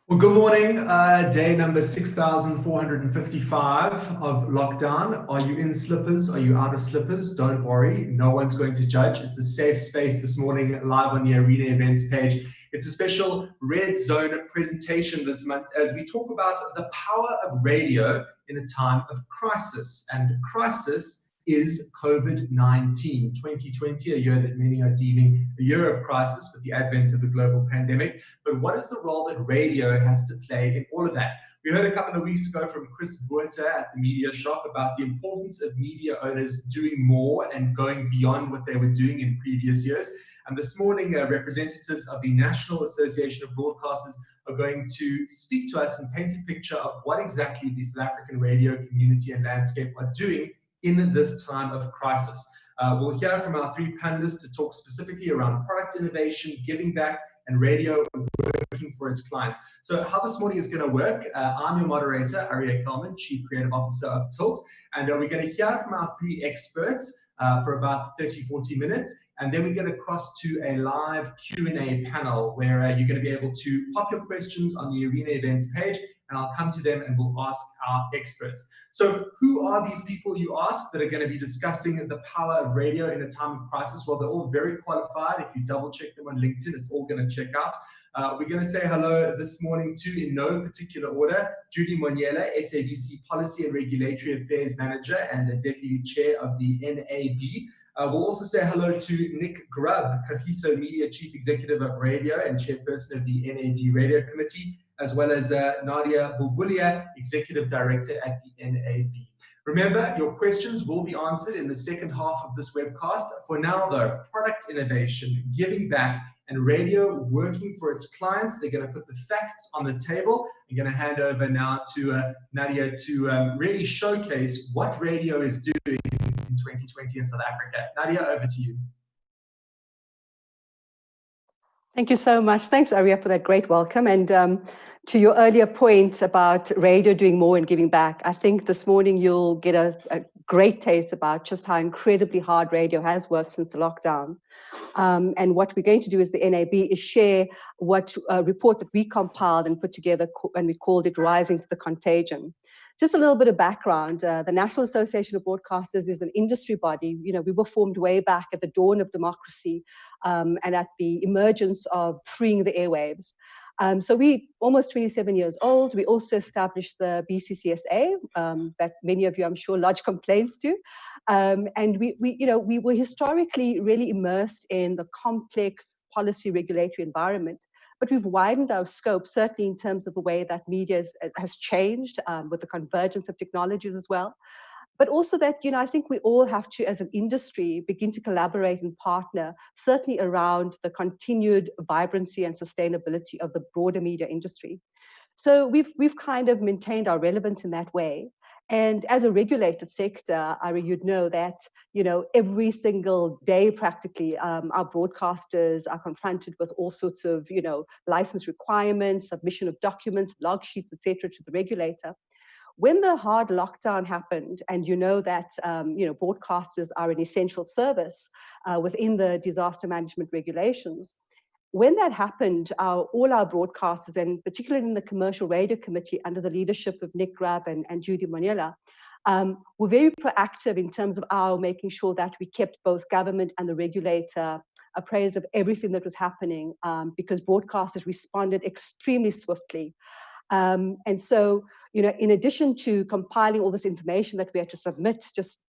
Well, good morning. Day number 6,455 of lockdown. Are you in slippers? Are you out of slippers? Don't worry. No one's going to judge. It's a safe space this morning, live on the Arena events page. It's a special Red Zone presentation this month as we talk about the power of radio in a time of crisis. And crisis is COVID-19. 2020, a year that many are deeming a year of crisis with the advent of the global pandemic. But what is the role that radio has to play in all of that? We heard a couple of weeks ago from Chris Buerter at the Media Shop about the importance of media owners doing more and going beyond what they were doing in previous years. And this morning, representatives of the National Association of Broadcasters are going to speak to us and paint a picture of what exactly the South African radio community and landscape are doing in this time of crisis. We'll hear from our three panelists to talk specifically around product innovation, giving back, and radio working for its clients. So how this morning is going to work, I'm your moderator, Arya Kelman, Chief Creative Officer of Tilt, and we're going to hear from our three experts for about 30-40 minutes, and then we get across to a live Q&A panel where you're going to be able to pop your questions on the Arena Events page, and I'll come to them and we'll ask our experts. So who are these people, you ask, that are going to be discussing the power of radio in a time of crisis? Well, they're all very qualified. If you double check them on LinkedIn, it's all going to check out. We're going to say hello this morning to, in no particular order, Judy Monyela, SABC Policy and Regulatory Affairs Manager and the Deputy Chair of the NAB. We'll also say hello to Nick Grubb, Kagiso Media Chief Executive of Radio and Chairperson of the NAB Radio Committee, as well as Nadia Bulbulia, Executive Director at the NAB. Remember, your questions will be answered in the second half of this webcast. For now, though, product innovation, giving back, and radio working for its clients. They're going to put the facts on the table. I'm going to hand over now to Nadia to really showcase what radio is doing in 2020 in South Africa. Nadia, over to you. Thank you so much. Thanks, Arya, for that great welcome. And to your earlier point about radio doing more and giving back, I think this morning you'll get a great taste about just how incredibly hard radio has worked since the lockdown. And what we're going to do as the NAB is share what a report that we compiled and put together, and we called it Rising to the Contagion. Just a little bit of background. The National Association of Broadcasters is an industry body. You know, we were formed way back at the dawn of democracy and at the emergence of freeing the airwaves. So we almost 27 years old. We also established the BCCSA that many of you, I'm sure, lodge complaints to. And we were historically really immersed in the complex policy regulatory environment, but we've widened our scope, certainly in terms of the way that media has changed with the convergence of technologies as well. But also that, I think we all have to, as an industry, begin to collaborate and partner, certainly around the continued vibrancy and sustainability of the broader media industry. So we've kind of maintained our relevance in that way. And as a regulated sector, you'd know that, every single day, practically, our broadcasters are confronted with all sorts of, license requirements, submission of documents, log sheets, etc., to the regulator. When the hard lockdown happened, and that broadcasters are an essential service within the disaster management regulations, when that happened, all our broadcasters, and particularly in the Commercial Radio Committee under the leadership of Nick Grubb and Judy Monyela, were very proactive in terms of our making sure that we kept both government and the regulator appraised of everything that was happening, because broadcasters responded extremely swiftly. And so, in addition to compiling all this information that we had to submit just,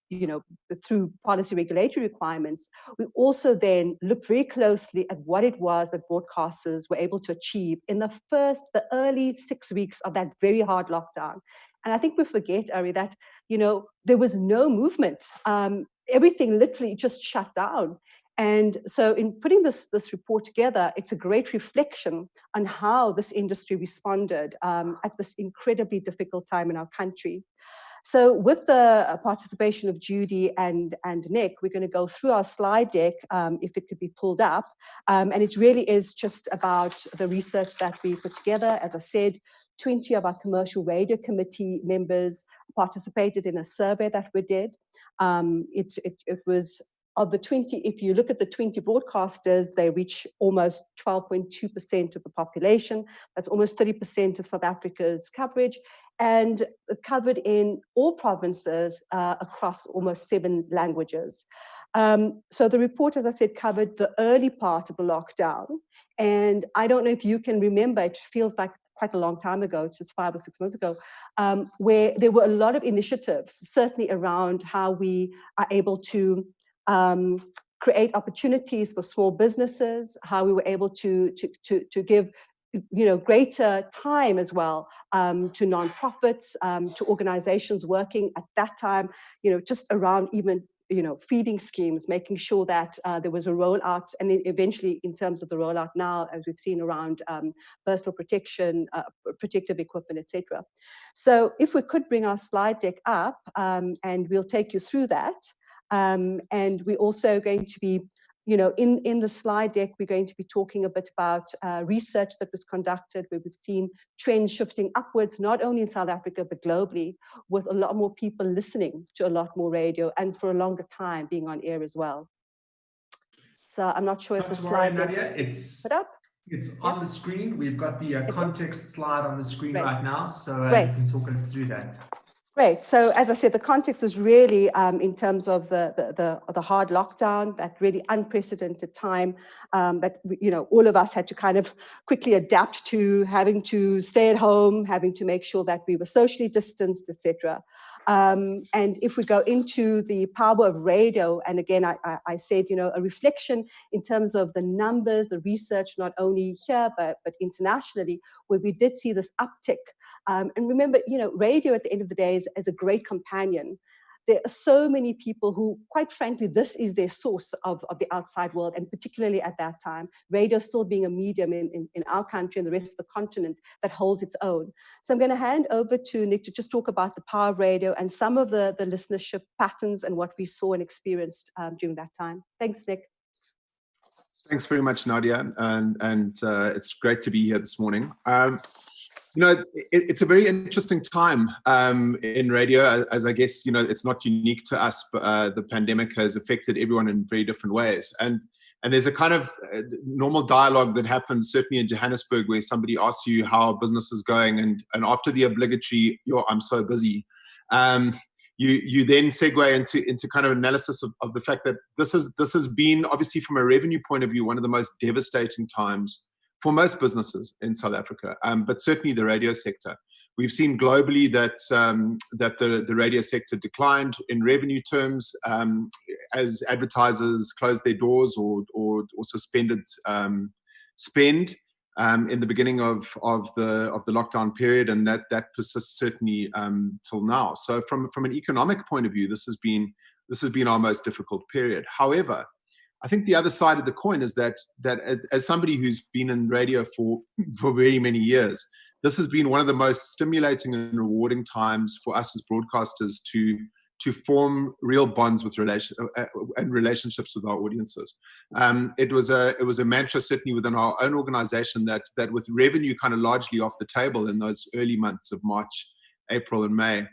through policy regulatory requirements, we also then looked very closely at what it was that broadcasters were able to achieve in the early 6 weeks of that very hard lockdown. And I think we forget, Ari, that, there was no movement. Everything literally just shut down. And so in putting this report together, it's a great reflection on how this industry responded at this incredibly difficult time in our country. So with the participation of Judy and Nick, we're going to go through our slide deck, if it could be pulled up. And it really is just about the research that we put together. As I said, 20 of our Commercial Radio Committee members participated in a survey that we did. It was of the 20, if you look at the 20 broadcasters, they reach almost 12.2% of the population. That's almost 30% of South Africa's coverage, and covered in all provinces across almost 7 languages. So the report, as I said, covered the early part of the lockdown. And I don't know if you can remember, it feels like quite a long time ago, it's just 5 or 6 months ago, where there were a lot of initiatives, certainly around how we are able to create opportunities for small businesses, how we were able to give greater time as well to nonprofits, to organizations working at that time, just around even feeding schemes, making sure that there was a rollout, and then eventually in terms of the rollout now, as we've seen around personal protection, protective equipment, etc. So if we could bring our slide deck up, and we'll take you through that. And we're also going to be, in the slide deck, we're going to be talking a bit about research that was conducted, where we've seen trends shifting upwards, not only in South Africa, but globally, with a lot more people listening to a lot more radio and for a longer time being on air as well. So I'm not sure if the slide deck is put up. It's on the screen. We've got the context slide on the screen right now, so you can talk us through that. Great. So as I said, the context was really in terms of the hard lockdown, that really unprecedented time that all of us had to kind of quickly adapt to, having to stay at home, having to make sure that we were socially distanced, etc. And if we go into the power of radio, and again, I said, a reflection in terms of the numbers, the research, not only here, but internationally, where we did see this uptick. And remember, radio at the end of the day is a great companion. There are so many people who, quite frankly, this is their source of the outside world, and particularly at that time, radio still being a medium in our country and the rest of the continent that holds its own. So I'm going to hand over to Nick to just talk about the power of radio and some of the listenership patterns and what we saw and experienced during that time. Thanks, Nick. Thanks very much, Nadia, and it's great to be here this morning. It's a very interesting time in radio, as I guess, it's not unique to us, but the pandemic has affected everyone in very different ways. And there's a kind of normal dialogue that happens, certainly in Johannesburg, where somebody asks you how business is going, and after the obligatory, I'm so busy, you then segue into kind of analysis of the fact that this has been, obviously from a revenue point of view, one of the most devastating times for most businesses in South Africa, but certainly the radio sector. We've seen globally that the radio sector declined in revenue terms as advertisers closed their doors or suspended spend in the beginning of the lockdown period, and that persists certainly till now. So from an economic point of view, this has been our most difficult period. However, I think the other side of the coin is that as somebody who's been in radio for very many years, this has been one of the most stimulating and rewarding times for us as broadcasters to form real bonds with relationships with our audiences. It was a mantra certainly within our own organization that with revenue kind of largely off the table in those early months of March, April, and May,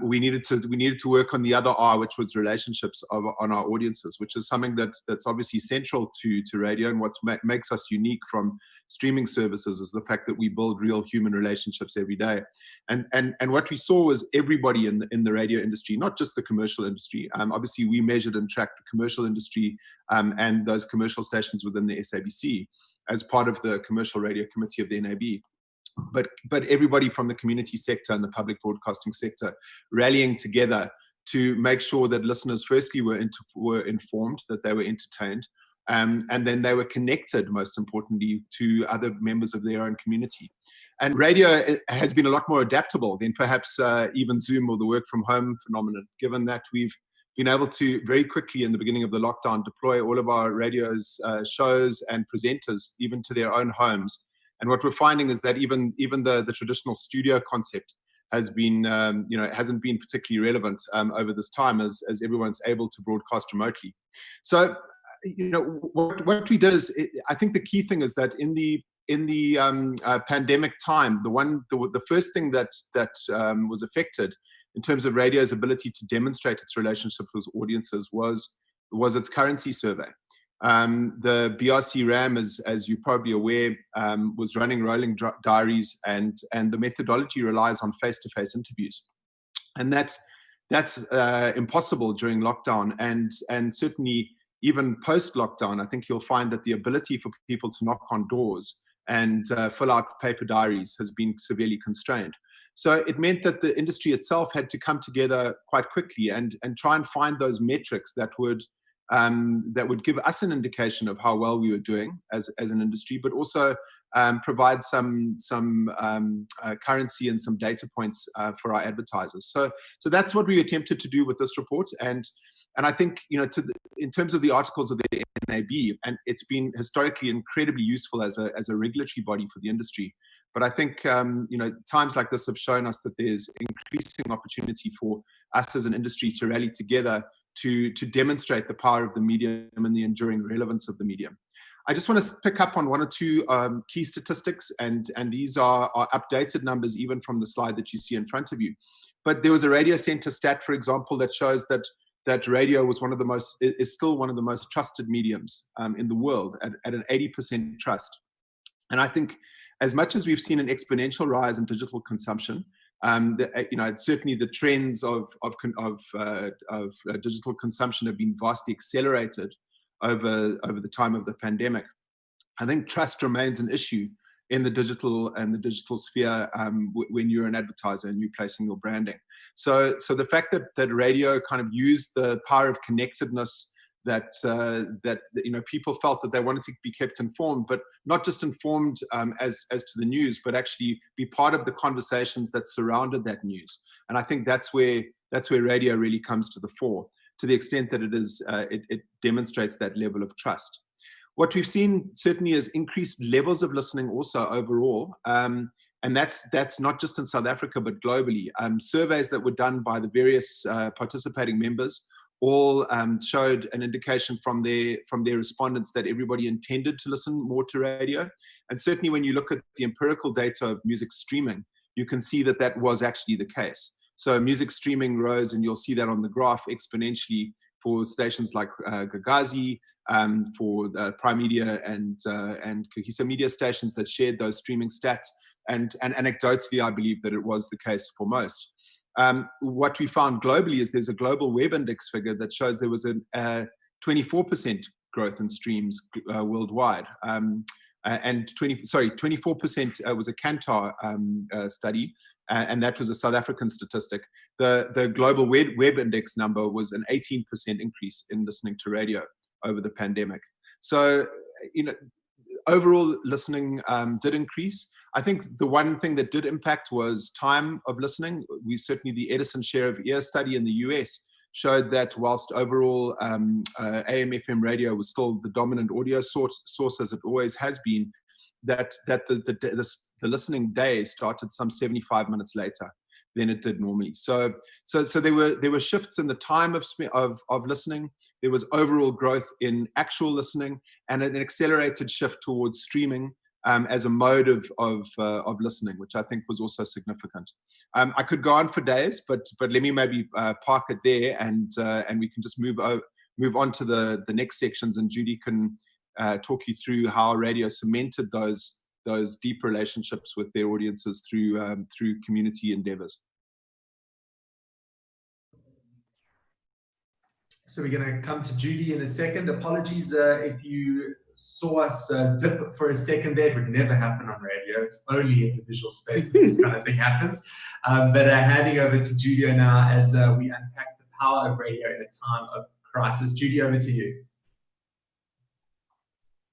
we needed to work on the other R, which was relationships on our audiences, which is something that's obviously central to radio, and what makes us unique from streaming services is the fact that we build real human relationships every day. And what we saw was everybody in the radio industry, not just the commercial industry. Obviously, we measured and tracked the commercial industry and those commercial stations within the SABC as part of the Commercial Radio Committee of the NAB. But everybody from the community sector and the public broadcasting sector rallying together to make sure that listeners firstly were informed, that they were entertained, and then they were connected, most importantly, to other members of their own community. And radio has been a lot more adaptable than perhaps even Zoom or the work from home phenomenon, given that we've been able to very quickly in the beginning of the lockdown deploy all of our radio's shows and presenters even to their own homes. And what we're finding is that even the traditional studio concept has been, hasn't been particularly relevant over this time as everyone's able to broadcast remotely. So, what we did is, I think the key thing is that in the pandemic time, the first thing that was affected in terms of radio's ability to demonstrate its relationships with audiences was was its currency survey. The BRC RAM, as you're probably aware, was running rolling diaries, and the methodology relies on face-to-face interviews, and that's impossible during lockdown, and certainly even post-lockdown. I think you'll find that the ability for people to knock on doors and fill out paper diaries has been severely constrained. So it meant that the industry itself had to come together quite quickly and try and find those metrics that would give us an indication of how well we were doing as an industry, but also provide some currency and some data points for our advertisers. So that's what we attempted to do with this report, and I think, you know, in terms of the articles of the NAB, and it's been historically incredibly useful as a regulatory body for the industry. But I think, you know, times like this have shown us that there's increasing opportunity for us as an industry to rally together to demonstrate the power of the medium and the enduring relevance of the medium. I just want to pick up on one or two key statistics, and these are updated numbers even from the slide that you see in front of you. But there was a Radio Center stat, for example, that shows that radio was is still one of the most trusted mediums in the world at an 80% trust. And I think, as much as we've seen an exponential rise in digital consumption, you know, certainly the trends of digital consumption have been vastly accelerated over the time of the pandemic. I think trust remains an issue in the digital sphere when you're an advertiser and you're placing your branding. So the fact that radio kind of used the power of connectedness, that you know, people felt that they wanted to be kept informed, but not just informed as to the news, but actually be part of the conversations that surrounded that news. And I think that's where radio really comes to the fore, to the extent that it demonstrates that level of trust. What we've seen certainly is increased levels of listening also overall, and that's not just in South Africa but globally. Surveys that were done by the various participating members all showed an indication from their respondents that everybody intended to listen more to radio. And certainly when you look at the empirical data of music streaming, you can see that was actually the case. So music streaming rose, and you'll see that on the graph, exponentially for stations like Gagazi, for Prime Media and Cohesive Media stations that shared those streaming stats. And anecdotally, I believe that it was the case for most. What we found globally is there's a global web index figure that shows there was a 24% growth in streams worldwide. And 24% was a Kantar study, and that was a South African statistic. The global web index number was an 18% increase in listening to radio over the pandemic. So, you know, overall listening did increase. I think the one thing that did impact was time of listening. The Edison share of ear study in the US showed that whilst overall AM/FM radio was still the dominant audio source as it always has been, that the listening day started some 75 minutes later than it did normally. So there were shifts in the time of listening. There was overall growth in actual listening, and an accelerated shift towards streaming as a mode of listening, which I think was also significant. I could go on for days, but let me maybe park it there, and we can just move on to the next sections, and Judy can talk you through how radio cemented those deep relationships with their audiences through community endeavors. So we're going to come to Judy in a second. Apologies if you saw us dip for a second there. It would never happen on radio. It's only in the visual space that this kind of thing happens. But handing over to Judy now as we unpack the power of radio in a time of crisis. Judy, over to you.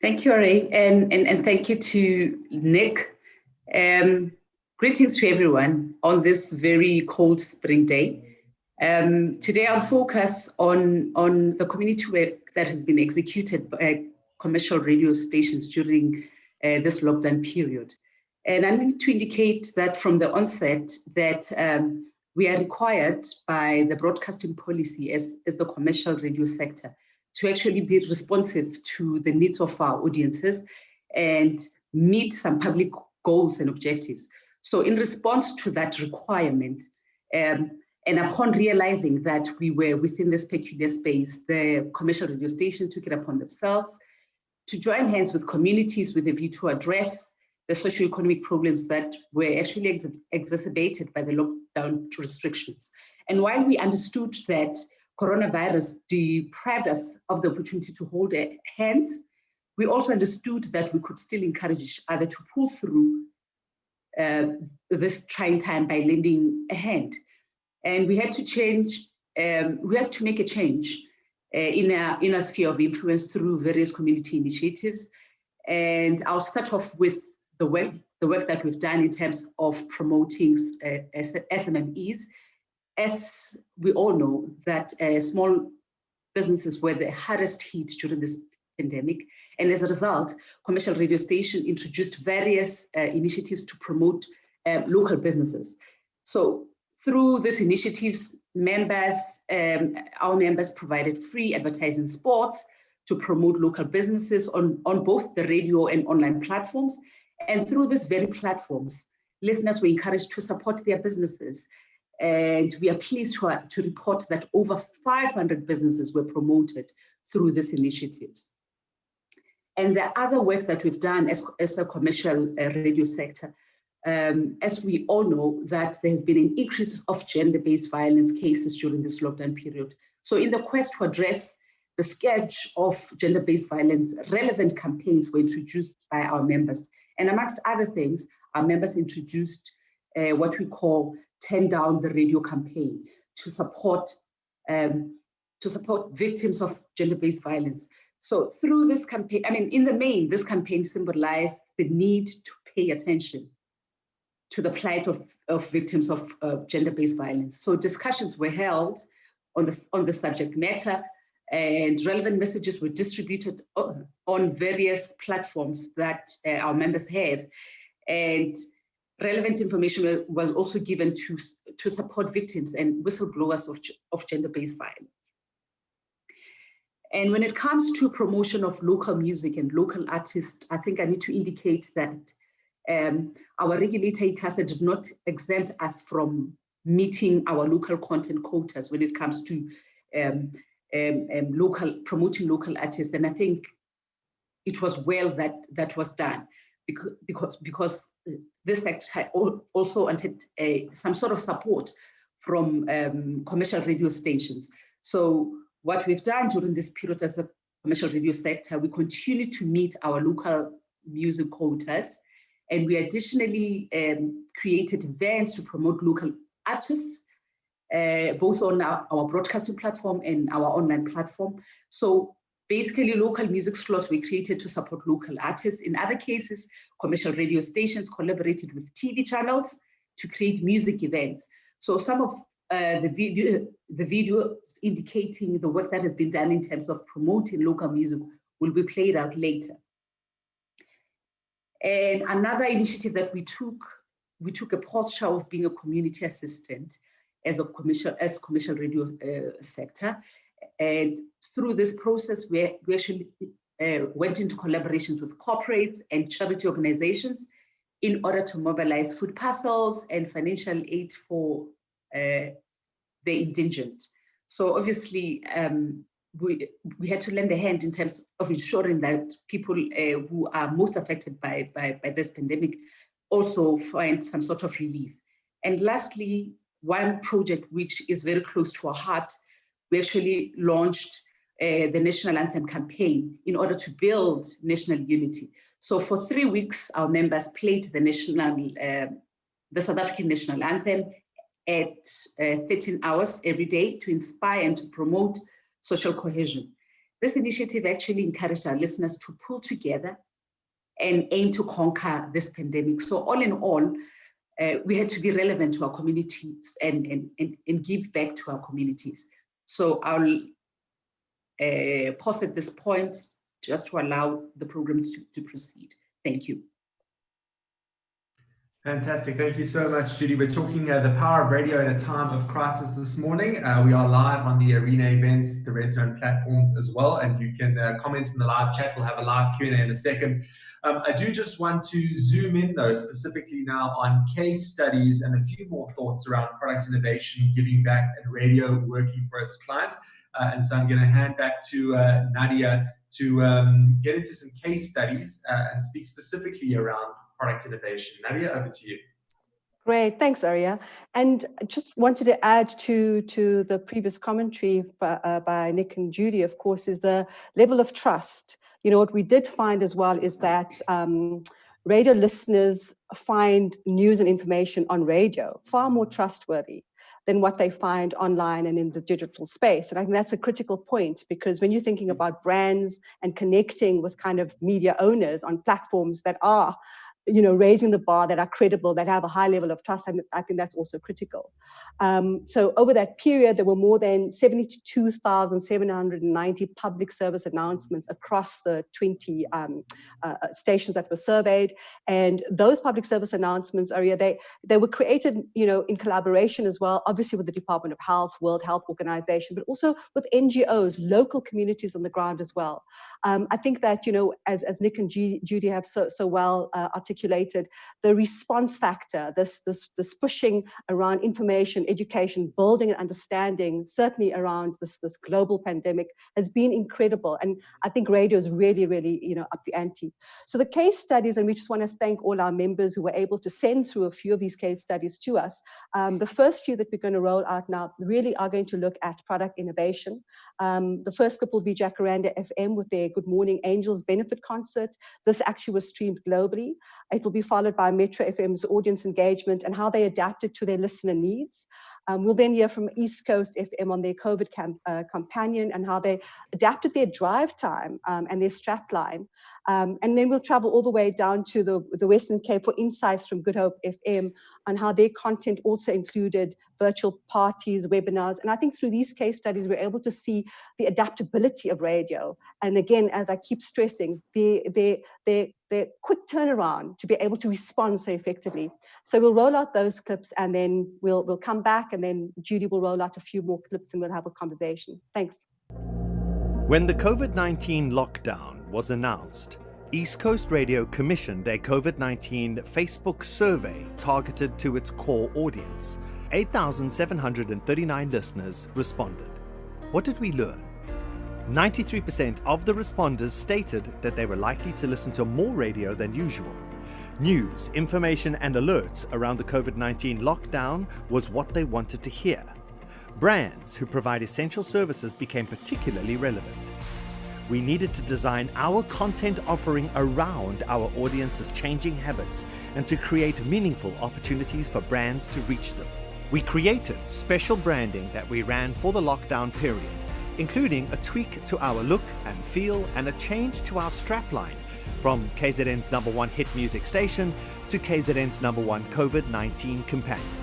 Thank you, Ari, and thank you to Nick. Greetings to everyone on this very cold spring day. Today I'll focus on the community work that has been executed by commercial radio stations during this lockdown period. And I need to indicate that from the onset that we are required by the broadcasting policy as the commercial radio sector to actually be responsive to the needs of our audiences and meet some public goals and objectives. So in response to that requirement, And upon realizing that we were within this peculiar space, the commercial radio station took it upon themselves to join hands with communities with a view to address the socioeconomic problems that were actually exacerbated by the lockdown restrictions. And while we understood that coronavirus deprived us of the opportunity to hold hands, we also understood that we could still encourage each other to pull through this trying time by lending a hand. And we had to change, we had to make a change in a sphere of influence through various community initiatives. And I'll start off with the work that we've done in terms of promoting SMMEs. As we all know, that small businesses were the hardest hit during this pandemic. And as a result, commercial radio station introduced various initiatives to promote local businesses. So through these initiatives, our members provided free advertising spots to promote local businesses on both the radio and online platforms. And through these very platforms, listeners were encouraged to support their businesses. And we are pleased to report that over 500 businesses were promoted through these initiatives. And the other work that we've done as a commercial radio sector, as we all know, that there has been an increase of gender-based violence cases during this lockdown period. So in the quest to address the scourge of gender-based violence, relevant campaigns were introduced by our members. And amongst other things, our members introduced what we call Turn Down the Radio campaign to support victims of gender-based violence. So through this campaign, in the main, this campaign symbolized the need to pay attention to the plight of victims of gender-based violence. So discussions were held on the subject matter, and relevant messages were distributed on various platforms that our members have. And relevant information was also given to support victims and whistleblowers of gender-based violence. And when it comes to promotion of local music and local artists, I think I need to indicate that our regulator, ICASA, did not exempt us from meeting our local content quotas when it comes to promoting local artists. And I think it was well that was done because this act had also wanted some sort of support from commercial radio stations. So what we've done during this period as a commercial radio sector, we continue to meet our local music quotas, and we additionally created events to promote local artists, both on our broadcasting platform and our online platform. So basically, local music slots were created to support local artists. In other cases, commercial radio stations collaborated with TV channels to create music events. So some of the videos indicating the work that has been done in terms of promoting local music will be played out later. And another initiative that we took a posture of being a community assistant as commercial radio sector. And through this process, we actually went into collaborations with corporates and charity organizations in order to mobilize food parcels and financial aid for the indigent. So obviously, we had to lend a hand in terms of ensuring that people who are most affected by this pandemic also find some sort of relief. And lastly, one project which is very close to our heart, we actually launched the National Anthem campaign in order to build national unity. So for 3 weeks, our members played the South African National Anthem at 13 hours every day to inspire and to promote social cohesion. This initiative actually encouraged our listeners to pull together and aim to conquer this pandemic. So all in all, we had to be relevant to our communities and give back to our communities. So I'll pause at this point just to allow the program to proceed. Thank you. Fantastic. Thank you so much, Judy. We're talking the power of radio in a time of crisis this morning. We are live on the Arena events, the Redzone platforms as well, and you can comment in the live chat. We'll have a live Q&A in a second. I do just want to zoom in, though, specifically now on case studies and a few more thoughts around product innovation, giving back, and radio working for its clients. And so I'm going to hand back to Nadia to get into some case studies and speak specifically around product innovation. Nadia, over to you. Great, thanks, Arya. And just wanted to add to the previous commentary by Nick and Judy, of course, is the level of trust. You know, what we did find as well is that radio listeners find news and information on radio far more trustworthy than what they find online and in the digital space. And I think that's a critical point, because when you're thinking about brands and connecting with kind of media owners on platforms that are, you know, raising the bar, that are credible, that have a high level of trust, and I think that's also critical. So over that period, there were more than 72,790 public service announcements across the 20 stations that were surveyed. And those public service announcements, Arya, they were created, you know, in collaboration as well, obviously with the Department of Health, World Health Organization, but also with NGOs, local communities on the ground as well. I think that, you know, as Nick and Judy have so well articulated, the response factor, this pushing around information, education, building and understanding, certainly around this global pandemic, has been incredible. And I think radio is really, you know, up the ante. So the case studies, and we just want to thank all our members who were able to send through a few of these case studies to us. The first few that we're going to roll out now really are going to look at product innovation. The first clip will be Jacaranda FM with their Good Morning Angels benefit concert. This actually was streamed globally. It will be followed by Metro FM's audience engagement and how they adapted to their listener needs. We'll then hear from East Coast FM on their COVID companion and how they adapted their drive time and their strapline. And then we'll travel all the way down to the Western Cape for insights from Good Hope FM on how their content also included virtual parties, webinars. And I think through these case studies, we're able to see the adaptability of radio. And again, as I keep stressing, the quick turnaround to be able to respond so effectively. So we'll roll out those clips, and then we'll come back, and then Judy will roll out a few more clips and we'll have a conversation. Thanks. When the COVID-19 lockdown was announced, East Coast Radio commissioned a COVID-19 Facebook survey targeted to its core audience. 8,739 listeners responded. What did we learn? 93% of the responders stated that they were likely to listen to more radio than usual. News, information, and alerts around the COVID-19 lockdown was what they wanted to hear. Brands who provide essential services became particularly relevant. We needed to design our content offering around our audience's changing habits and to create meaningful opportunities for brands to reach them. We created special branding that we ran for the lockdown period, including a tweak to our look and feel and a change to our strapline from KZN's #1 hit music station to KZN's #1 COVID-19 companion.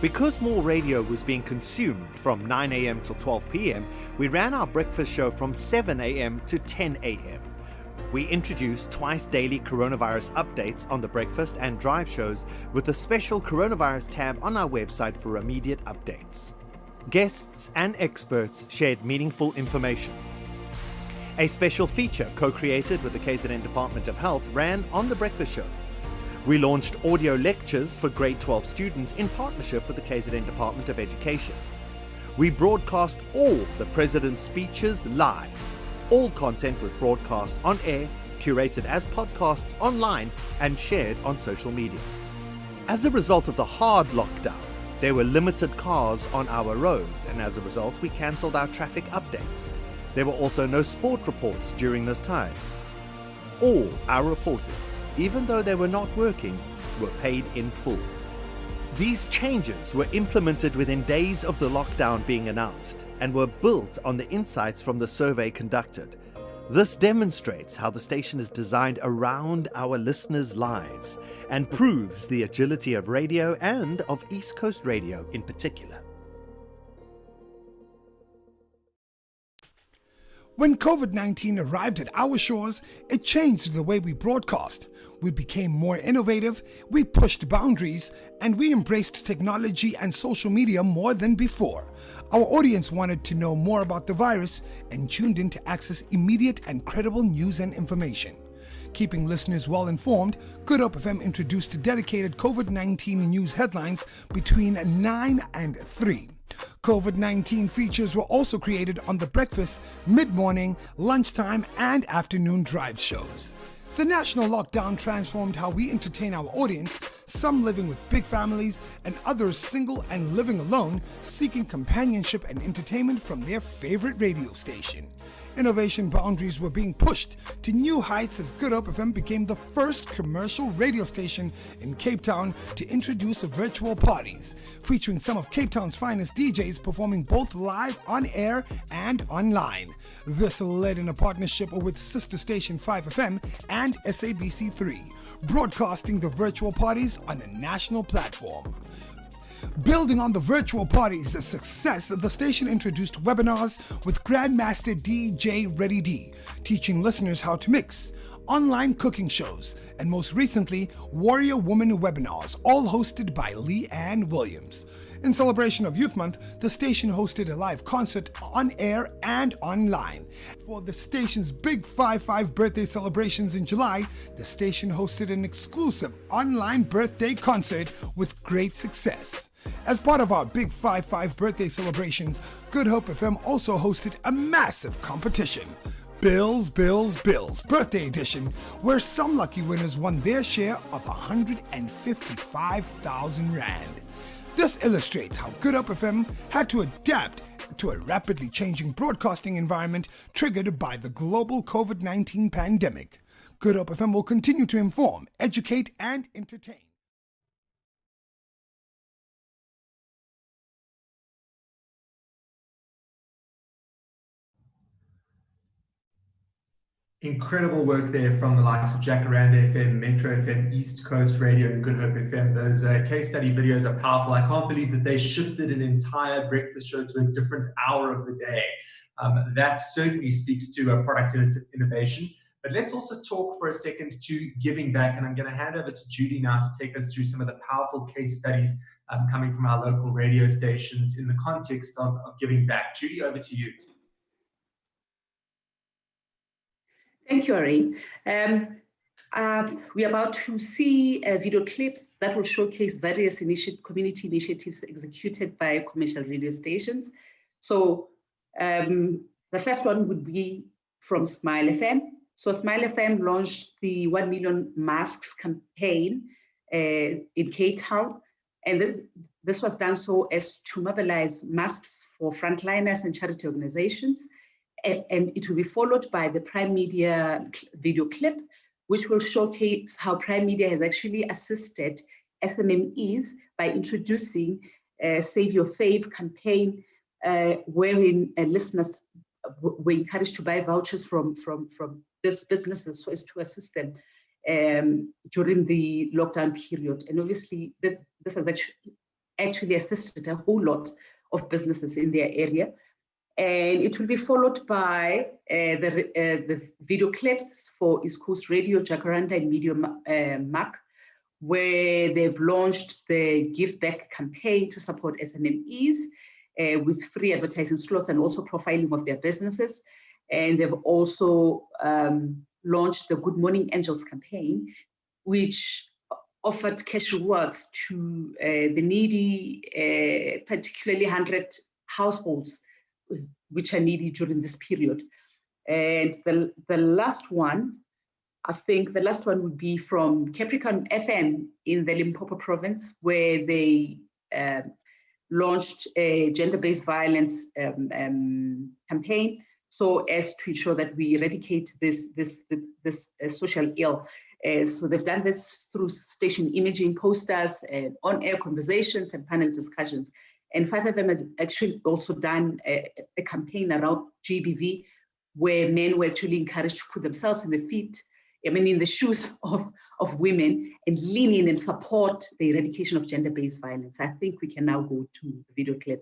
Because more radio was being consumed from 9 a.m. till 12 p.m., we ran our breakfast show from 7 a.m. to 10 a.m. We introduced twice daily coronavirus updates on the breakfast and drive shows with a special coronavirus tab on our website for immediate updates. Guests and experts shared meaningful information. A special feature co-created with the KZN Department of Health ran on the breakfast show. We launched audio lectures for grade 12 students in partnership with the KZN Department of Education. We broadcast all the President's speeches live. All content was broadcast on air, curated as podcasts online, and shared on social media. As a result of the hard lockdown, there were limited cars on our roads, and as a result, we cancelled our traffic updates. There were also no sport reports during this time. All our reporters, even though they were not working, were paid in full. These changes were implemented within days of the lockdown being announced and were built on the insights from the survey conducted. This demonstrates how the station is designed around our listeners' lives and proves the agility of radio and of East Coast Radio in particular. When COVID-19 arrived at our shores, it changed the way we broadcast. We became more innovative, we pushed boundaries, and we embraced technology and social media more than before. Our audience wanted to know more about the virus and tuned in to access immediate and credible news and information. Keeping listeners well informed, Good Hope FM introduced dedicated COVID-19 news headlines between 9 and 3. COVID-19 features were also created on the breakfast, mid-morning, lunchtime, and afternoon drive shows. The national lockdown transformed how we entertain our audience, some living with big families and others single and living alone, seeking companionship and entertainment from their favorite radio station. Innovation boundaries were being pushed to new heights as Good Hope FM became the first commercial radio station in Cape Town to introduce virtual parties, featuring some of Cape Town's finest DJs performing both live on air and online. This led in a partnership with sister station 5FM and SABC3, broadcasting the virtual parties on a national platform. Building on the virtual party's success, the station introduced webinars with Grandmaster DJ Reddy D, teaching listeners how to mix, online cooking shows, and most recently, Warrior Woman webinars, all hosted by Lee Ann Williams. In celebration of Youth Month, the station hosted a live concert on air and online. For the station's Big 5-5 birthday celebrations in July, the station hosted an exclusive online birthday concert with great success. As part of our Big 5-5 birthday celebrations, Good Hope FM also hosted a massive competition, Bills, Bills, Bills Birthday Edition, where some lucky winners won their share of 155,000 Rand. This illustrates how Good Hope FM had to adapt to a rapidly changing broadcasting environment triggered by the global COVID-19 pandemic. Good Hope FM will continue to inform, educate, and entertain. Incredible work there from the likes of Jacaranda FM, Metro FM, East Coast Radio, and Good Hope FM. Those case study videos are powerful. I can't believe that they shifted an entire breakfast show to a different hour of the day. That certainly speaks to productivity innovation. But let's also talk for a second to giving back. And I'm going to hand over to Judy now to take us through some of the powerful case studies coming from our local radio stations in the context of giving back. Judy, over to you. Thank you, Ari. We're about to see video clips that will showcase various community initiatives executed by commercial radio stations. So the first one would be from Smile FM. So Smile FM launched the 1 million masks campaign in Cape Town. And this was done so as to mobilize masks for frontliners and charity organizations. And it will be followed by the Prime Media video clip, which will showcase how Prime Media has actually assisted SMMEs by introducing Save Your Fave campaign, wherein listeners were encouraged to buy vouchers from these businesses so as to assist them during the lockdown period. And obviously, this has actually assisted a whole lot of businesses in their area. And it will be followed by the video clips for East Coast Radio, Jacaranda, and Media Mac, where they've launched the Give Back campaign to support SMMEs with free advertising slots and also profiling of their businesses. And they've also launched the Good Morning Angels campaign, which offered cash rewards to the needy, particularly 100 households which are needy during this period. And the last one, I think the last one would be from Capricorn FM in the Limpopo province, where they launched a gender-based violence campaign so as to ensure that we eradicate this social ill. So they've done this through station imaging, posters, on-air conversations, and panel discussions. And 5FM has actually also done a campaign around GBV, where men were actually encouraged to put themselves in the shoes of women and lean in and support the eradication of gender-based violence. I think we can now go to the video clip.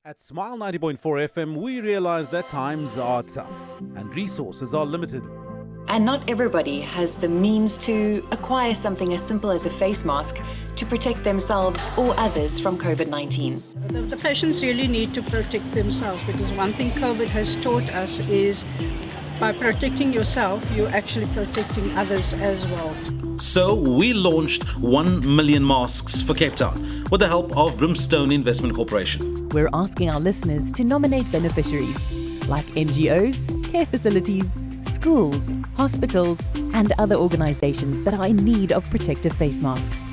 At Smile 90.4 FM, we realize that times are tough and resources are limited. And not everybody has the means to acquire something as simple as a face mask to protect themselves or others from COVID-19. The patients really need to protect themselves, because one thing COVID has taught us is by protecting yourself, you're actually protecting others as well. So we launched 1 million masks for Cape Town with the help of Brimstone Investment Corporation. We're asking our listeners to nominate beneficiaries like NGOs, care facilities, schools, hospitals, and other organizations that are in need of protective face masks.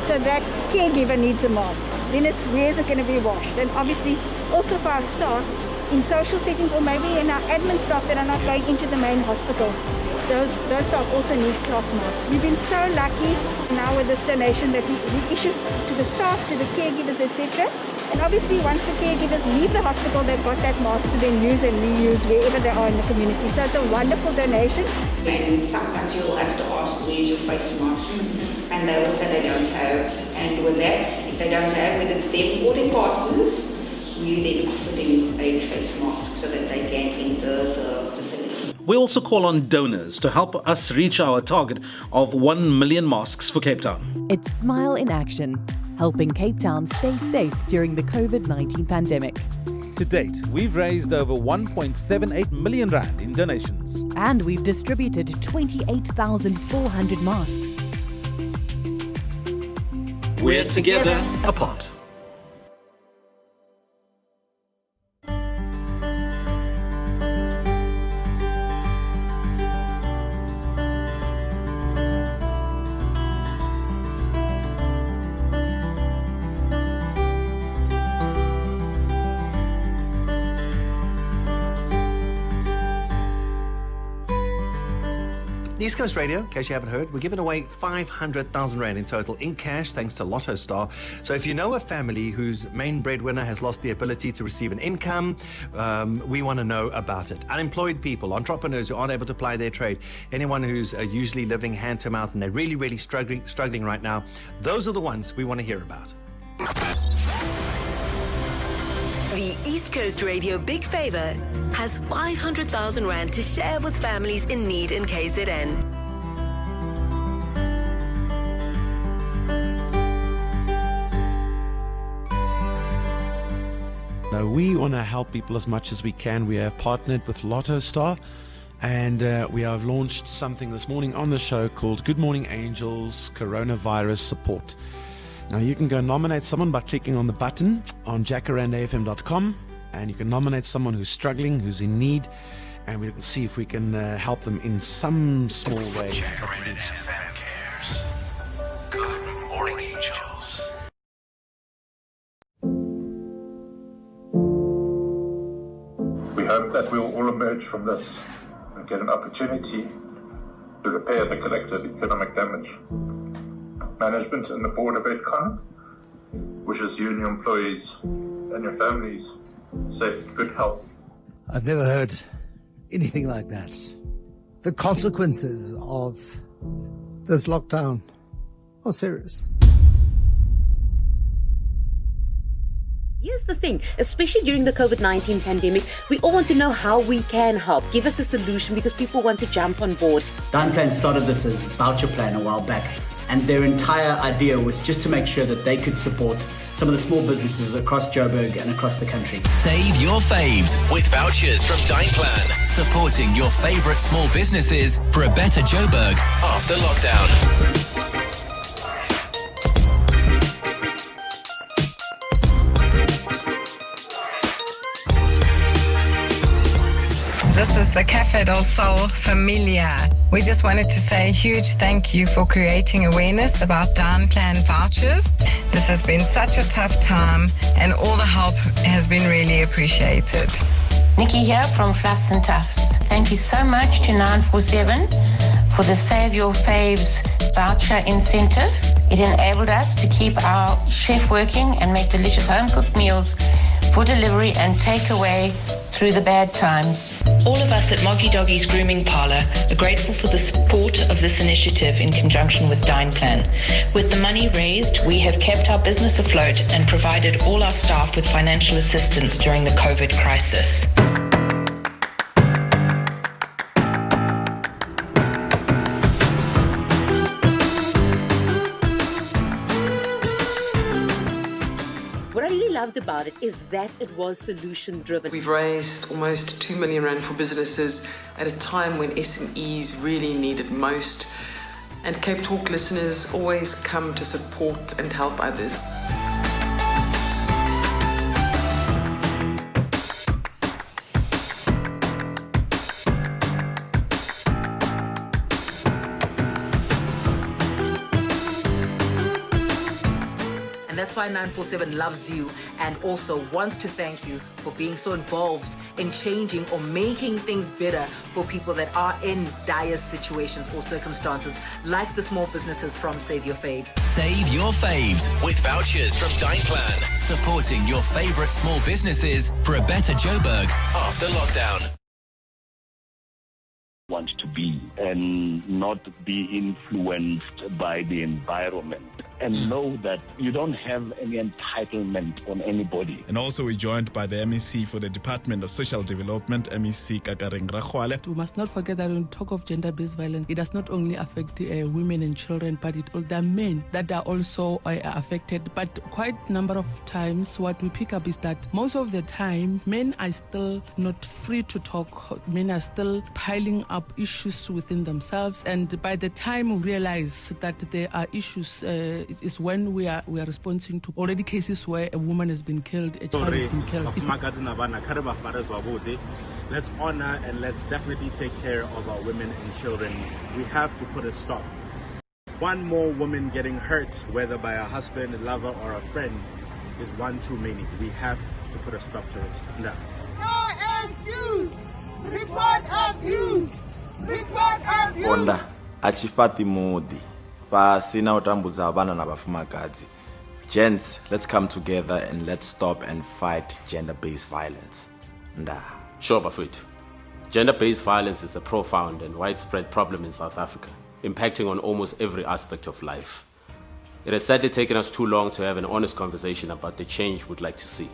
So that caregiver needs a mask. Then it's where's it going to be washed? And obviously also for our staff in social settings, or maybe in our admin staff that are not going into the main hospital. Those staff also need cloth masks. We've been so lucky now with this donation that we issued to the staff, to the caregivers, etc. And obviously once the caregivers leave the hospital, they've got that mask to then use and reuse wherever they are in the community. So it's a wonderful donation. And sometimes you'll have to ask, where's your face mask? And they will say they don't have. And with that, if they don't have, whether it's them or their partners, you then offer them a face mask so that they can enter the facility. We also call on donors to help us reach our target of 1 million masks for Cape Town. It's Smile in Action, helping Cape Town stay safe during the COVID-19 pandemic. To date, we've raised over 1.78 million rand in donations. And we've distributed 28,400 masks. We're together apart. East Coast Radio, in case you haven't heard, we're giving away 500,000 Rand in total in cash thanks to Lotto Star. So if you know a family whose main breadwinner has lost the ability to receive an income, we want to know about it. Unemployed people, entrepreneurs who aren't able to ply their trade, anyone who's usually living hand to mouth and they're really, really struggling right now, those are the ones we want to hear about. The East Coast Radio Big Favour has 500,000 Rand to share with families in need in KZN. Now, we want to help people as much as we can. We have partnered with Lotto Star, and we have launched something this morning on the show called Good Morning Angels Coronavirus Support. Now, you can go nominate someone by clicking on the button on jacarandafm.com, and you can nominate someone who's struggling, who's in need, and we can see if we can help them in some small way. Jacaranda FM cares. Good Morning Angels. We hope that we will all emerge from this and get an opportunity to repair the collective economic damage. Management and the board of EdCon wishes you and your employees and your families safe, good health. I've never heard anything like that. The consequences of this lockdown are serious. Here's the thing, especially during the COVID-19 pandemic, we all want to know how we can help. Give us a solution because people want to jump on board. Downplan started this as voucher plan a while back. And their entire idea was just to make sure that they could support some of the small businesses across Joburg and across the country. Save your faves with vouchers from Downplan, supporting your favourite small businesses for a better Joburg after lockdown. This is the Café del Sol Familia. We just wanted to say a huge thank you for creating awareness about Downplan vouchers. This has been such a tough time and all the help has been really appreciated. Nikki here from Fluffs and Tufts. Thank you so much to 947 for the Save Your Faves voucher incentive. It enabled us to keep our chef working and make delicious home-cooked meals for delivery and takeaway through the bad times. All of us at Moggy Doggy's Grooming Parlour are grateful for the support of this initiative in conjunction with Dineplan. With the money raised, we have kept our business afloat and provided all our staff with financial assistance during the COVID crisis. What I really loved about it is that it was solution driven. We've raised almost 2 million rand for businesses at a time when SMEs really need it most. And Cape Talk listeners always come to support and help others. And that's why 947 loves you and also wants to thank you for being so involved in changing or making things better for people that are in dire situations or circumstances, like the small businesses from Save Your Faves. Save your faves with vouchers from Dineplan, supporting your favorite small businesses for a better Joburg after lockdown. Want to be and not be influenced by the environment, and know that you don't have any entitlement on anybody. And also we're joined by the MEC for the Department of Social Development, MEC Kakareng Rakhwale. We must not forget that when we talk of gender-based violence, it does not only affect women and children, but there are men that are also affected. But quite a number of times what we pick up is that most of the time men are still not free to talk. Men are still piling up issues within themselves, and by the time we realize that there are issues is when we are responding to already cases where a woman has been killed, a child has been killed. Let's honor and let's definitely take care of our women and children. We have to put a stop. One more woman getting hurt, whether by a husband, a lover, or a friend, is one too many. We have to put a stop to it now. No excuse! Report abuse! Report abuse! Onda achifati mudi pasina utambudza vana na vafumakadzi. Gents, let's come together and let's stop and fight gender-based violence. Nda. Sure, Bafwethu. Gender-based violence is a profound and widespread problem in South Africa, impacting on almost every aspect of life. It has sadly taken us too long to have an honest conversation about the change we'd like to see.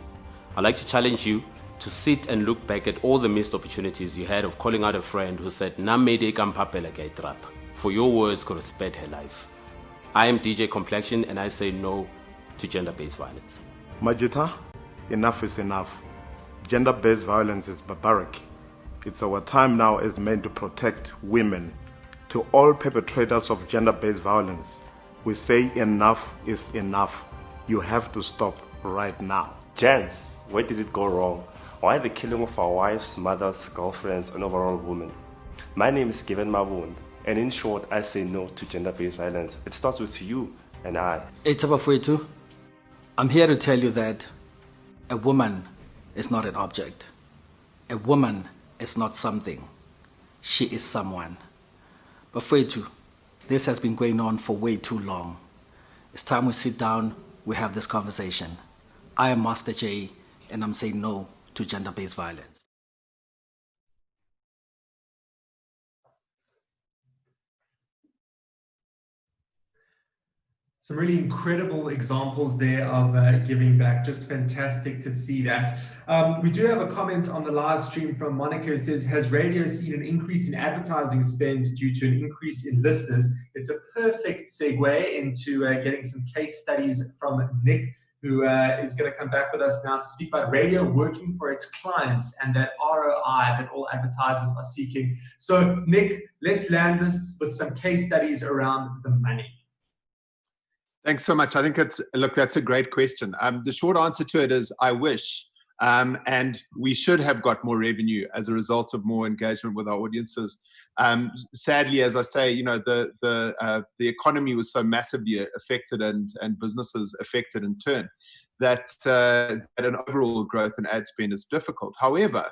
I'd like to challenge you to sit and look back at all the missed opportunities you had of calling out a friend who said, "Namede kampapela kaitrap," for your words could have spared her life. I am DJ Complexion and I say no to gender-based violence. Majita, enough is enough. Gender-based violence is barbaric. It's our time now as men to protect women. To all perpetrators of gender-based violence, we say enough is enough. You have to stop right now. Gents, where did it go wrong? Why the killing of our wives, mothers, girlfriends, and overall women? My name is Given Mabund, and in short, I say no to gender-based violence. It starts with you and I. It's Bafwethu. I'm here to tell you that a woman is not an object. A woman is not something. She is someone. Bafwethu, this has been going on for way too long. It's time we sit down, we have this conversation. I am Master J, and I'm saying no to gender-based violence. Some really incredible examples there of giving back. Just fantastic to see that. We do have a comment on the live stream from Monica who says, has radio seen an increase in advertising spend due to an increase in listeners? It's a perfect segue into getting some case studies from Nick, who is going to come back with us now to speak about radio working for its clients and that ROI that all advertisers are seeking. So Nick, let's land this with some case studies around the money. Thanks so much. I think that's a great question. The short answer to it is I wish, and we should have got more revenue as a result of more engagement with our audiences. Sadly, as I say, the economy was so massively affected and businesses affected in turn that an overall growth in ad spend is difficult. However,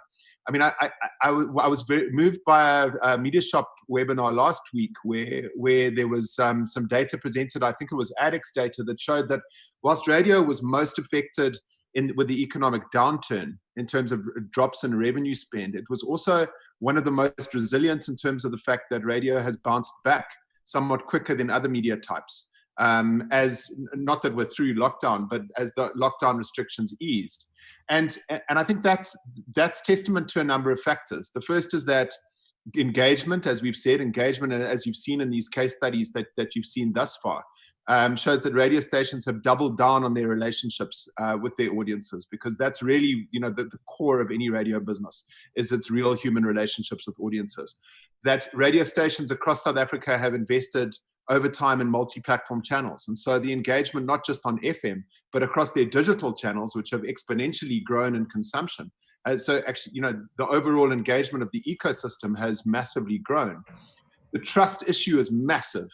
I mean, I was very moved by a Media Shop webinar last week where there was some data presented. I think it was ADX data that showed that whilst radio was most affected with the economic downturn in terms of drops in revenue spend, it was also one of the most resilient in terms of the fact that radio has bounced back somewhat quicker than other media types. As not that we're through lockdown, but as the lockdown restrictions eased. And I think that's testament to a number of factors. The first is that engagement, as we've said, engagement, as you've seen in these case studies that you've seen thus far, shows that radio stations have doubled down on their relationships with their audiences, because that's really, the core of any radio business is its real human relationships with audiences. That radio stations across South Africa have invested over time in multi-platform channels. And so the engagement, not just on FM, but across their digital channels, which have exponentially grown in consumption. So actually, the overall engagement of the ecosystem has massively grown. The trust issue is massive.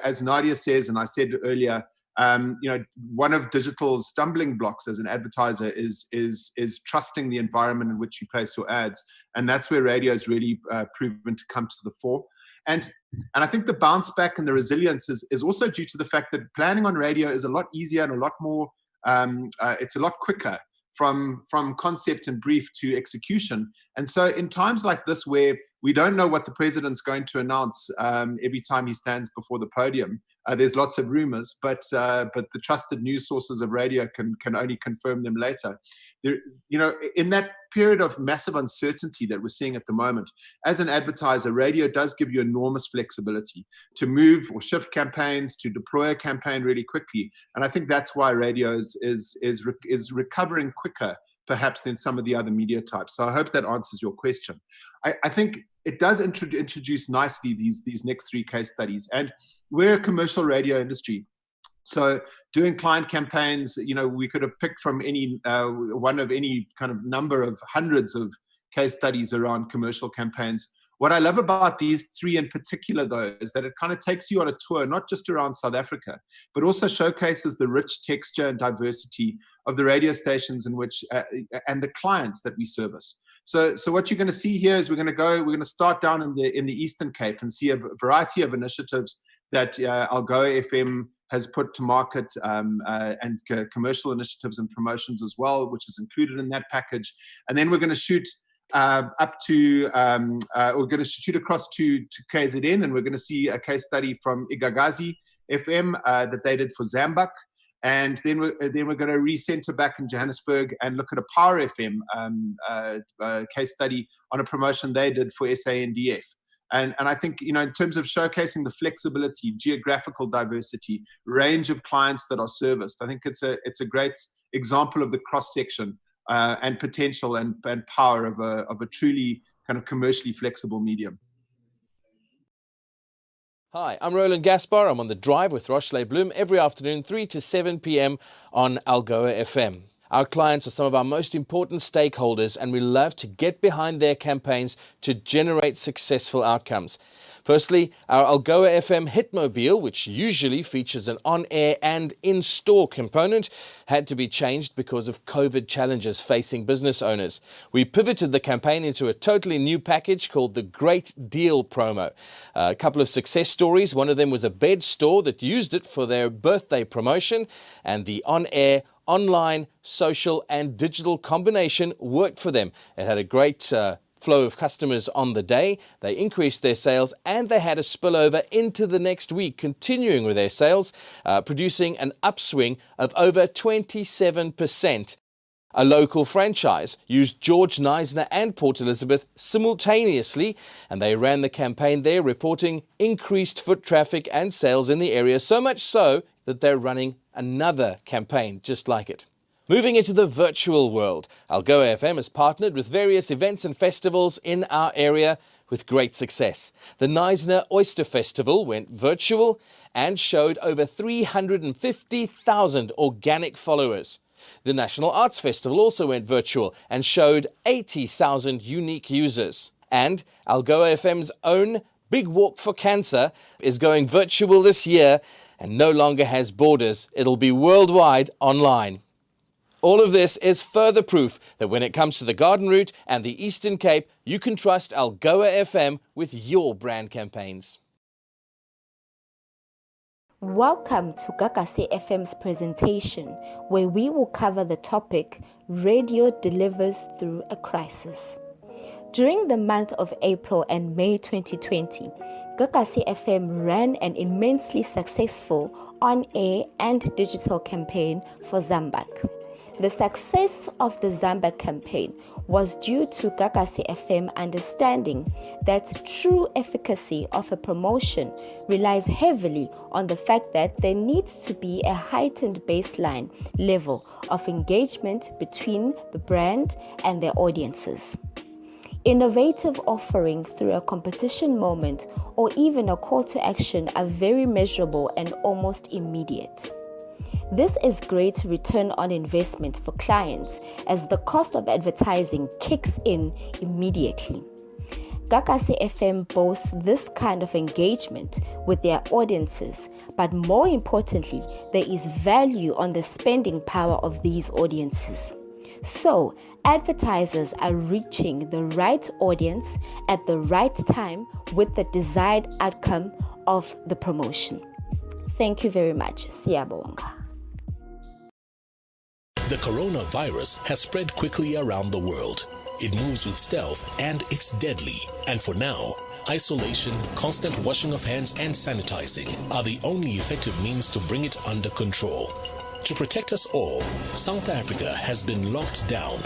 As Nadia says, and I said earlier, one of digital's stumbling blocks as an advertiser is trusting the environment in which you place your ads. And that's where radio is really proven to come to the fore. And I think the bounce back and the resilience is also due to the fact that planning on radio is a lot easier and a lot more, it's a lot quicker from concept and brief to execution. And so in times like this, where we don't know what the president's going to announce every time he stands before the podium, there's lots of rumors, but the trusted news sources of radio can only confirm them later. In that period of massive uncertainty that we're seeing at the moment, as an advertiser, radio does give you enormous flexibility to move or shift campaigns, to deploy a campaign really quickly. And I think that's why radio is recovering quicker, perhaps, than some of the other media types. So I hope that answers your question. I think it does introduce nicely these next three case studies. And we're a commercial radio industry. So doing client campaigns, we could have picked from any one of any kind of number of hundreds of case studies around commercial campaigns. What I love about these three in particular, though, is that it kind of takes you on a tour, not just around South Africa, but also showcases the rich texture and diversity of the radio stations in which and the clients that we service. So what you're going to see here is we're going to start down in the Eastern Cape and see a variety of initiatives that Algoa FM has put to market, and commercial initiatives and promotions as well, which is included in that package. And then we're going to shoot we're going to shoot across to KZN, and we're going to see a case study from Igagazi FM that they did for Zambuk. And then we're going to recenter back in Johannesburg and look at a Power FM case study on a promotion they did for SANDF. And I think, in terms of showcasing the flexibility, geographical diversity, range of clients that are serviced, I think it's a great example of the cross-section and potential and power of a truly kind of commercially flexible medium. Hi, I'm Roland Gaspar. I'm on The Drive with Rochley Bloom every afternoon, 3 to 7 p.m. on Algoa FM. Our clients are some of our most important stakeholders, and we love to get behind their campaigns to generate successful outcomes. Firstly, our Algoa FM Hitmobile, which usually features an on-air and in-store component, had to be changed because of COVID challenges facing business owners. We pivoted the campaign into a totally new package called the Great Deal Promo. A couple of success stories. One of them was a bed store that used it for their birthday promotion, and the on-air, online, social and digital combination worked for them. It had a great flow of customers on the day. They increased their sales, and they had a spillover into the next week, continuing with their sales, producing an upswing of over 27%. A local franchise used George Neisner and Port Elizabeth simultaneously, and they ran the campaign there, reporting increased foot traffic and sales in the area, so much so that they're running another campaign just like it. Moving into the virtual world, Algoa FM has partnered with various events and festivals in our area with great success. The Neisner Oyster Festival went virtual and showed over 350,000 organic followers. The National Arts Festival also went virtual and showed 80,000 unique users. And Algoa FM's own Big Walk for Cancer is going virtual this year and no longer has borders. It'll be worldwide online. All of this is further proof that when it comes to the Garden Route and the Eastern Cape, you can trust Algoa FM with your brand campaigns. Welcome to Gagasi FM's presentation, where we will cover the topic Radio Delivers Through a Crisis. During the month of April and May 2020, Gagasi FM ran an immensely successful on-air and digital campaign for Zambak. The success of the Zambak campaign was due to Gagasi FM understanding that true efficacy of a promotion relies heavily on the fact that there needs to be a heightened baseline level of engagement between the brand and their audiences. Innovative offering through a competition moment or even a call to action are very measurable and almost immediate. This is great return on investment for clients as the cost of advertising kicks in immediately. Gagasi FM boasts this kind of engagement with their audiences, but more importantly, there is value on the spending power of these audiences. So, advertisers are reaching the right audience at the right time with the desired outcome of the promotion. Thank you very much. Siyabonga. The coronavirus has spread quickly around the world. It moves with stealth and it's deadly. And for now, isolation, constant washing of hands and sanitizing are the only effective means to bring it under control. To protect us all, South Africa has been locked down.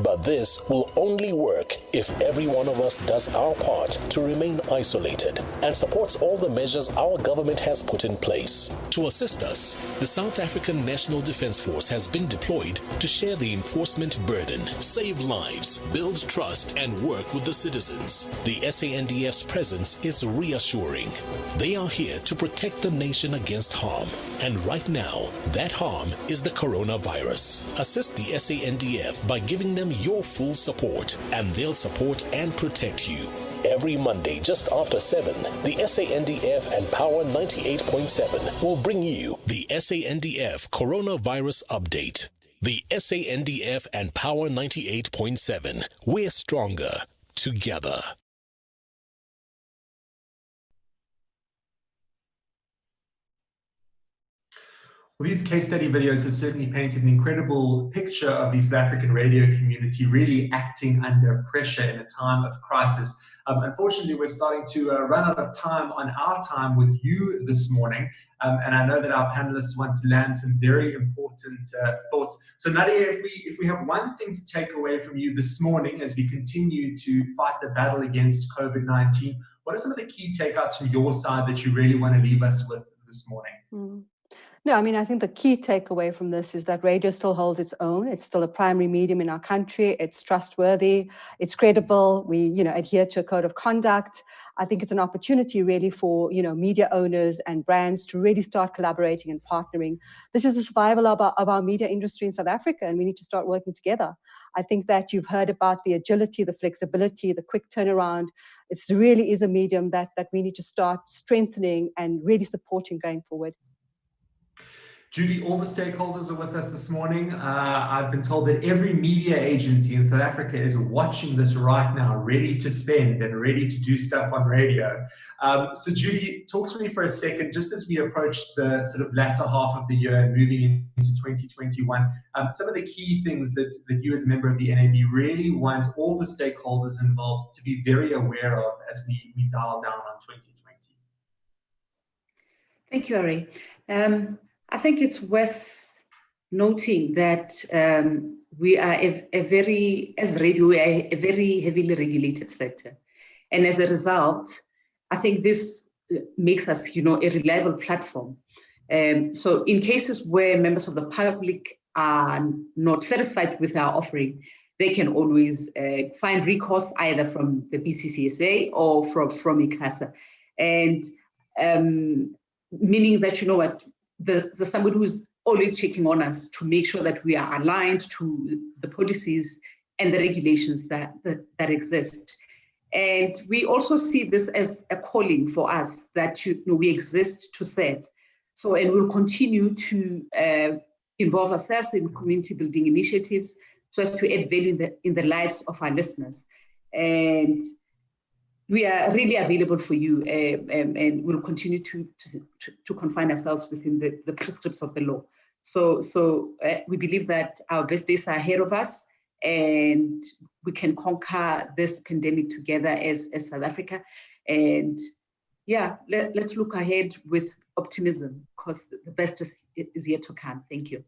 But this will only work if every one of us does our part to remain isolated and supports all the measures our government has put in place. To assist us, the South African National Defence Force has been deployed to share the enforcement burden, save lives, build trust, and work with the citizens. The SANDF's presence is reassuring. They are here to protect the nation against harm. And right now, that harm is the coronavirus. Assist the SANDF by giving them your full support, and they'll support and protect you. Every Monday just after 7, the SANDF and Power 98.7 will bring you the SANDF Coronavirus Update. The SANDF and Power 98.7. We're stronger together. Well, these case study videos have certainly painted an incredible picture of the South African radio community really acting under pressure in a time of crisis. Unfortunately, we're starting to run out of time on our time with you this morning. And I know that our panelists want to land some very important thoughts. So Nadia, if we have one thing to take away from you this morning as we continue to fight the battle against COVID-19, what are some of the key takeouts from your side that you really want to leave us with this morning? No, I mean, I think the key takeaway from this is that radio still holds its own. It's still a primary medium in our country. It's trustworthy. It's credible. We, adhere to a code of conduct. I think it's an opportunity really for, media owners and brands to really start collaborating and partnering. This is the survival of our media industry in South Africa, and we need to start working together. I think that you've heard about the agility, the flexibility, the quick turnaround. It really is a medium that we need to start strengthening and really supporting going forward. Judy, all the stakeholders are with us this morning. I've been told that every media agency in South Africa is watching this right now, ready to spend and ready to do stuff on radio. So Judy, talk to me for a second, just as we approach the sort of latter half of the year and moving into 2021, some of the key things that you as a member of the NAB really want all the stakeholders involved to be very aware of as we dial down on 2020. Thank you, Ari. I think it's worth noting that we are as radio, we are a very heavily regulated sector. And as a result, I think this makes us, a reliable platform. So in cases where members of the public are not satisfied with our offering, they can always find recourse either from the BCCSA or from ICASA. And meaning that, there's somebody who's always checking on us to make sure that we are aligned to the policies and the regulations that exist. And we also see this as a calling for us that we exist to serve. So, and we'll continue to involve ourselves in community building initiatives so as to add value in the lives of our listeners. And we are really available for you, and we'll continue to confine ourselves within the prescripts of the law. So we believe that our best days are ahead of us, and we can conquer this pandemic together as South Africa. And yeah, let's look ahead with optimism, because the best is yet to come. Thank you.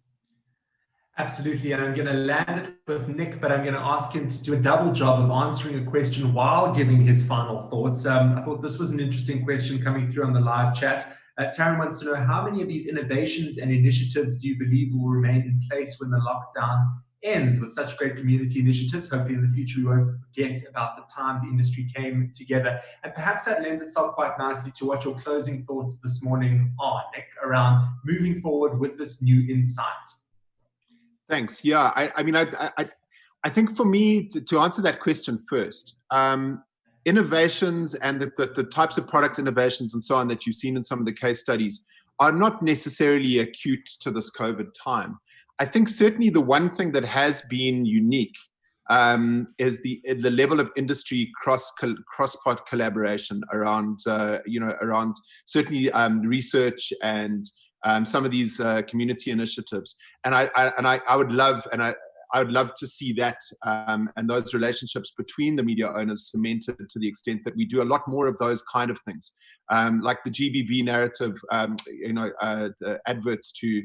Absolutely, and I'm going to land it with Nick, but I'm going to ask him to do a double job of answering a question while giving his final thoughts. I thought this was an interesting question coming through on the live chat. Taryn wants to know, how many of these innovations and initiatives do you believe will remain in place when the lockdown ends? With such great community initiatives, hopefully in the future we won't forget about the time the industry came together. And perhaps that lends itself quite nicely to what your closing thoughts this morning are, Nick, around moving forward with this new insight. Thanks. Yeah, I think for me, to answer that question first, innovations and the types of product innovations and so on that you've seen in some of the case studies are not necessarily acute to this COVID time. I think certainly the one thing that has been unique is the level of industry cross-part collaboration around around certainly research and some of these community initiatives, and I would love to see that and those relationships between the media owners cemented to the extent that we do a lot more of those kind of things, like the GBV narrative, adverts to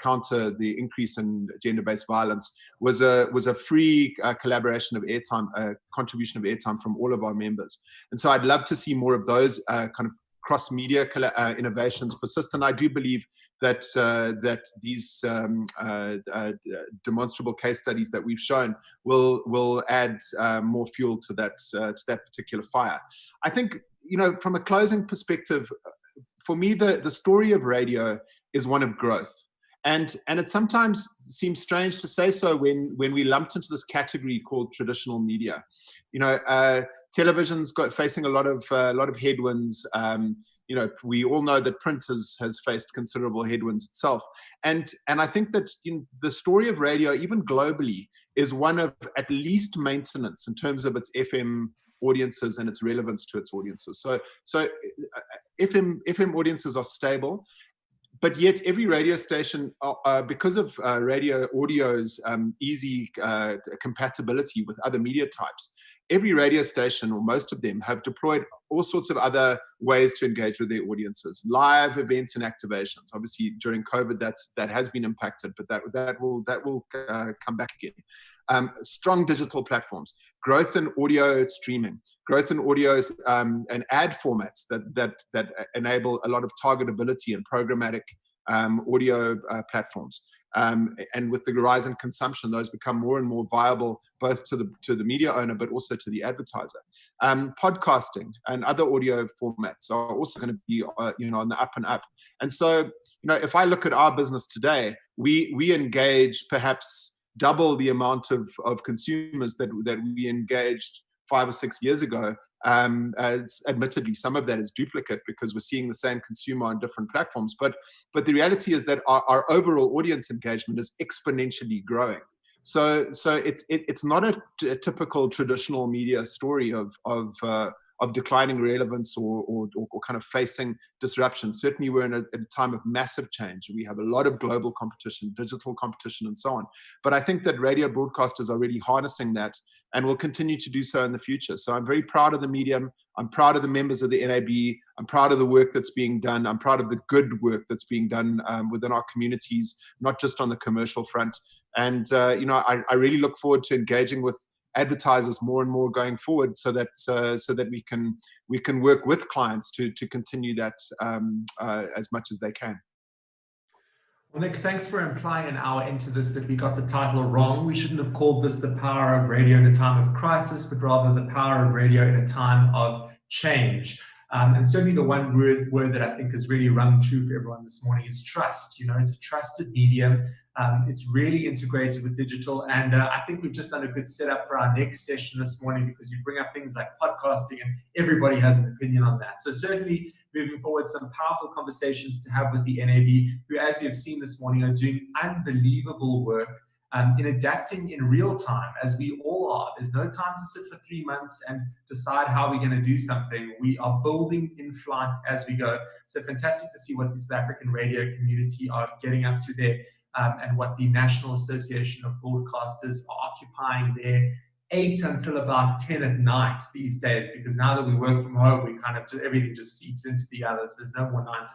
counter the increase in gender-based violence was a free collaboration of airtime, contribution of airtime from all of our members, and so I'd love to see more of those kind of cross-media innovations persist, and I do believe that these demonstrable case studies that we've shown will add more fuel to that particular fire. I think, from a closing perspective, for me the story of radio is one of growth, and it sometimes seems strange to say so when we lumped into this category called traditional media. Television's facing a lot of headwinds. We all know that print has faced considerable headwinds itself, and I think that the story of radio, even globally, is one of at least maintenance in terms of its FM audiences and its relevance to its audiences. So FM audiences are stable. But yet every radio station, because of radio audio's easy compatibility with other media types, every radio station, or most of them, have deployed all sorts of other ways to engage with their audiences, live events and activations. Obviously, during COVID, that has been impacted, but that will come back again. Strong digital platforms, growth in audio streaming, growth in audio and ad formats that enable a lot of targetability and programmatic audio platforms. And with the rise in consumption, those become more and more viable, both to the media owner, but also to the advertiser. Podcasting and other audio formats are also going to be, on the up and up. And so, if I look at our business today, we engage perhaps double the amount of consumers that we engaged 5 or 6 years ago. As admittedly, some of that is duplicate because we're seeing the same consumer on different platforms. But the reality is that our overall audience engagement is exponentially growing. So it's not a typical traditional media story of declining relevance or kind of facing disruption. Certainly, we're in a time of massive change. We have a lot of global competition, digital competition, and so on. But I think that radio broadcasters are really harnessing that and will continue to do so in the future. So I'm very proud of the medium. I'm proud of the members of the NAB. I'm proud of the work that's being done. I'm proud of the good work that's being done within our communities, not just on the commercial front. And I really look forward to engaging with advertisers more and more going forward, so that we can work with clients to continue that as much as they can. Well, Nick, thanks for implying an hour into this that we got the title wrong. We shouldn't have called this The Power of Radio in a Time of Crisis, but rather The Power of Radio in a Time of Change. And certainly the one word that I think has really rung true for everyone this morning is trust. It's a trusted medium. It's really integrated with digital. And I think we've just done a good setup for our next session this morning, because you bring up things like podcasting and everybody has an opinion on that. So certainly moving forward, some powerful conversations to have with the NAB, who, as you've seen this morning, are doing unbelievable work in adapting in real time, as we all are. There's no time to sit for 3 months and decide how we're going to do something. We are building in flight as we go. So fantastic to see what the South African radio community are getting up to there, and what the National Association of Broadcasters are occupying there 8 until about 10 at night these days, because now that we work from home, we kind of everything just seeps into the others. There's no more 9 to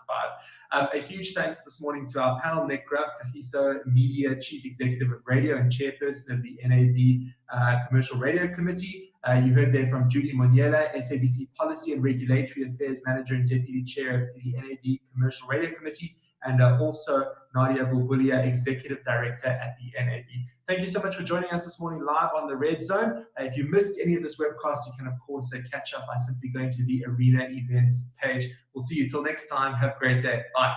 5. A huge thanks this morning to our panel, Nick Grubb, Kagiso Media Chief Executive of Radio and Chairperson of the NAB Commercial Radio Committee. You heard there from Judy Moniela, SABC Policy and Regulatory Affairs Manager and Deputy Chair of the NAB Commercial Radio Committee, and also Nadia Bulbulia, Executive Director at the NAB. Thank you so much for joining us this morning live on the Red Zone. If you missed any of this webcast, you can, of course, catch up by simply going to the Arena Events page. We'll see you till next time. Have a great day. Bye.